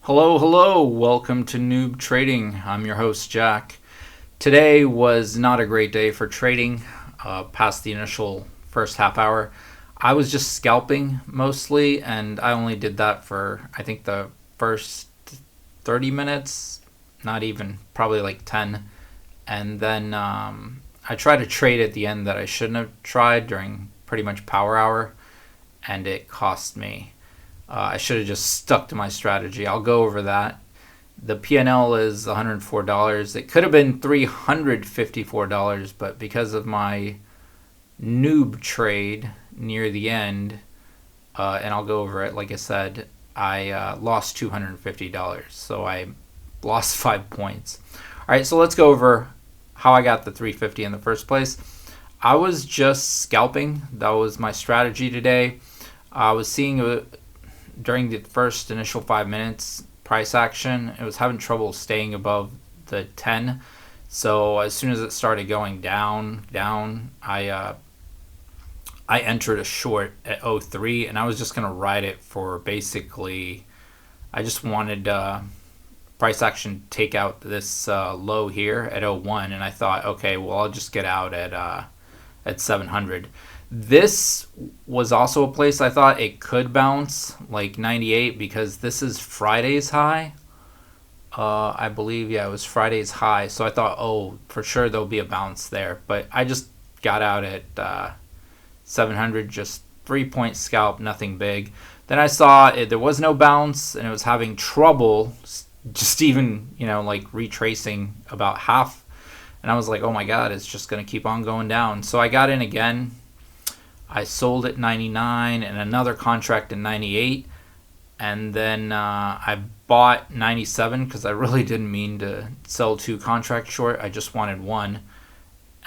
Hello, hello. Welcome to Noob Trading. I'm your host, Jack. Today was not a great day for trading past the initial first half hour. I was just scalping mostly, and I only did that for, I think, the first 30 minutes, not even, probably like 10. And then I tried to trade at the end that I shouldn't have tried during pretty much power hour, and it cost me. I should have just stuck to my strategy. I'll go over that. The P&L is $104. It could have been $354, but because of my noob trade near the end, and I'll go over it, like I said, I lost $250. So I lost 5 points. All right, so let's go over how I got the 350 in the first place. I was just scalping. That was my strategy today. I was seeing during the first initial 5 minutes price action, it was having trouble staying above the 10. So as soon as it started going down, I entered a short at 03, and I was just gonna ride it for basically. I just wanted price action take out this low here at 01, and I thought, okay, well, I'll just get out at 700. This was also a place I thought it could bounce, like 98, because this is Friday's high. I believe, yeah, it was Friday's high. So I thought, oh, for sure there'll be a bounce there. But I just got out at 700, just 3-point scalp, nothing big. Then I saw there was no bounce, and it was having trouble just even, like retracing about half. And I was like, oh my God, it's just going to keep on going down. So I got in again. I sold at 99 and another contract at 98, and then I bought 97 because I really didn't mean to sell 2 contracts short. I just wanted one,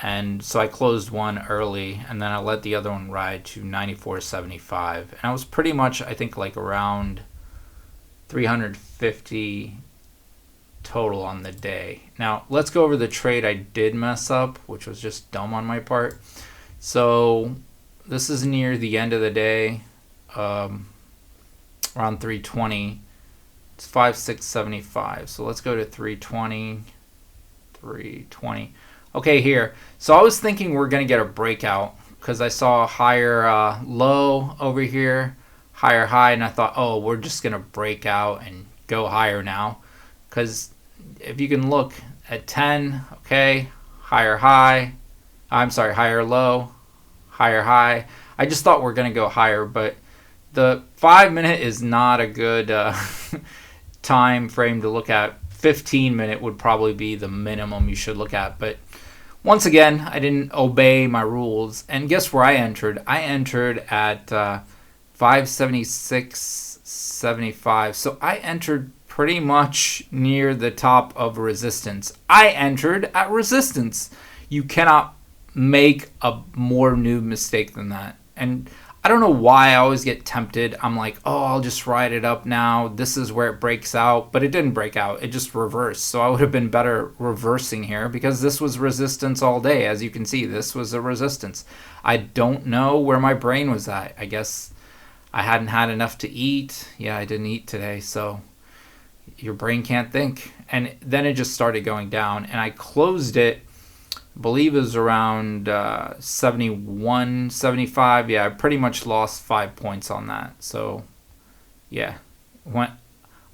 and so I closed one early, and then I let the other one ride to 94.75, and I was pretty much, I think, like around 350 total on the day. Now let's go over the trade I did mess up, which was just dumb on my part. So this is near the end of the day, around 320. It's 5675. So let's go to 320. 320. Okay, here. So I was thinking we're going to get a breakout because I saw a higher low over here, higher high, and I thought, oh, we're just going to break out and go higher now. Because if you can look at 10, okay, higher high, I'm sorry, higher low, higher high. I just thought we're going to go higher, but the 5 minute is not a good time frame to look at. 15-minute would probably be the minimum you should look at. But once again, I didn't obey my rules. And guess where I entered? I entered at 576.75. So I entered pretty much near the top of resistance. I entered at resistance. You cannot make a more noob mistake than that. And I don't know why I always get tempted. I'm like, oh, I'll just ride it up now. This is where it breaks out. But it didn't break out. It just reversed. So I would have been better reversing here because this was resistance all day. As you can see, this was a resistance. I don't know where my brain was at. I guess I hadn't had enough to eat. Yeah, I didn't eat today. So your brain can't think. And then it just started going down. And I closed it. I believe it was around 71, 75. Yeah, I pretty much lost 5 points on that. So, yeah, went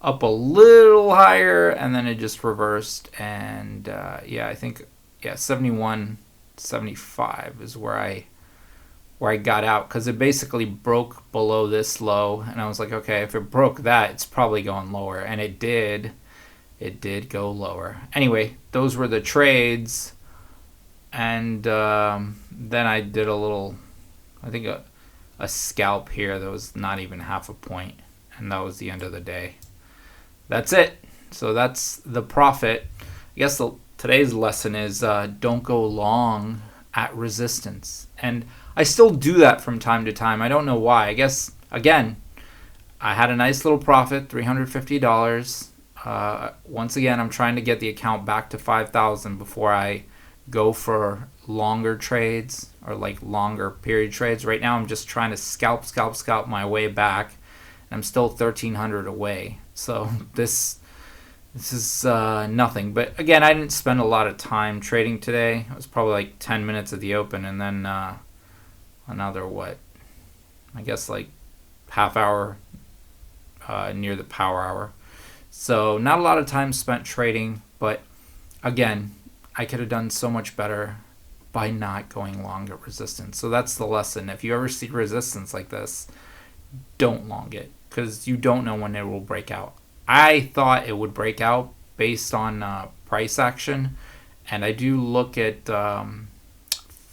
up a little higher, and then it just reversed. And, yeah, I think, 71, 75 is where I got out because it basically broke below this low. And I was like, okay, if it broke that, it's probably going lower. And it did. It did go lower. Anyway, those were the trades. And then I did a little, I think a scalp here that was not even half a point. And that was the end of the day. That's it. So that's the profit. I guess today's lesson is don't go long at resistance. And I still do that from time to time. I don't know why. I guess, again, I had a nice little profit, $350. Once again, I'm trying to get the account back to 5,000 before I go for longer trades or like longer period trades. Right now I'm just trying to scalp my way back, and I'm still 1,300 away. So this is nothing. But again, I didn't spend a lot of time trading today. It was probably like 10 minutes at the open, and then another what? I guess like half hour near the power hour. So not a lot of time spent trading, but again, I could have done so much better by not going long at resistance. So that's the lesson. If you ever see resistance like this, don't long it, because you don't know when it will break out. I thought it would break out based on price action, and I do look at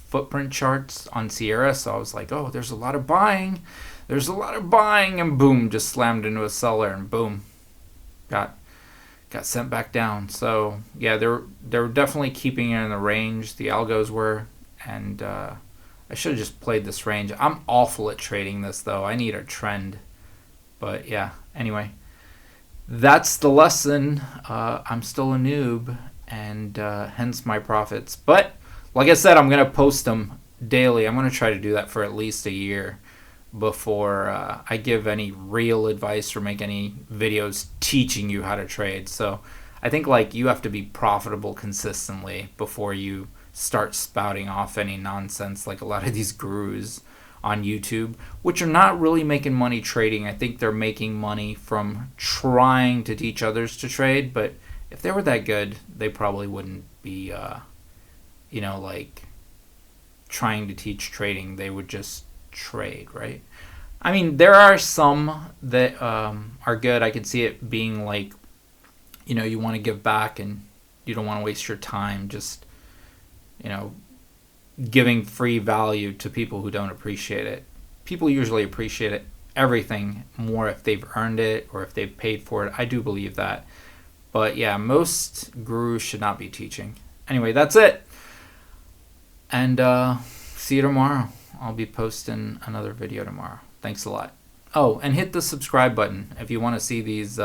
footprint charts on Sierra, so I was like, oh, there's a lot of buying. There's a lot of buying, and boom, just slammed into a seller, and boom, got sent back down. So yeah, they're definitely keeping it in the range. The algos were, and I should have just played this range. I'm awful at trading this though. I need a trend, but yeah. Anyway, that's the lesson. I'm still a noob, and hence my profits. But like I said, I'm gonna post them daily. I'm gonna try to do that for at least a year before I give any real advice or make any videos teaching you how to trade. So I think like you have to be profitable consistently before you start spouting off any nonsense like a lot of these gurus on YouTube, which are not really making money trading. I think they're making money from trying to teach others to trade, but if they were that good, they probably wouldn't be like trying to teach trading. They would just trade, right? I mean, there are some that are good. I could see it being like, you want to give back and you don't want to waste your time just, giving free value to people who don't appreciate it. People usually appreciate everything more if they've earned it or if they've paid for it. I do believe that. But yeah, most gurus should not be teaching. Anyway, that's it. And see you tomorrow. I'll be posting another video tomorrow. Thanks a lot. Oh, and hit the subscribe button if you want to see these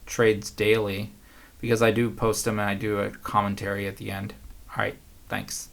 trades daily, because I do post them and I do a commentary at the end. All right, thanks.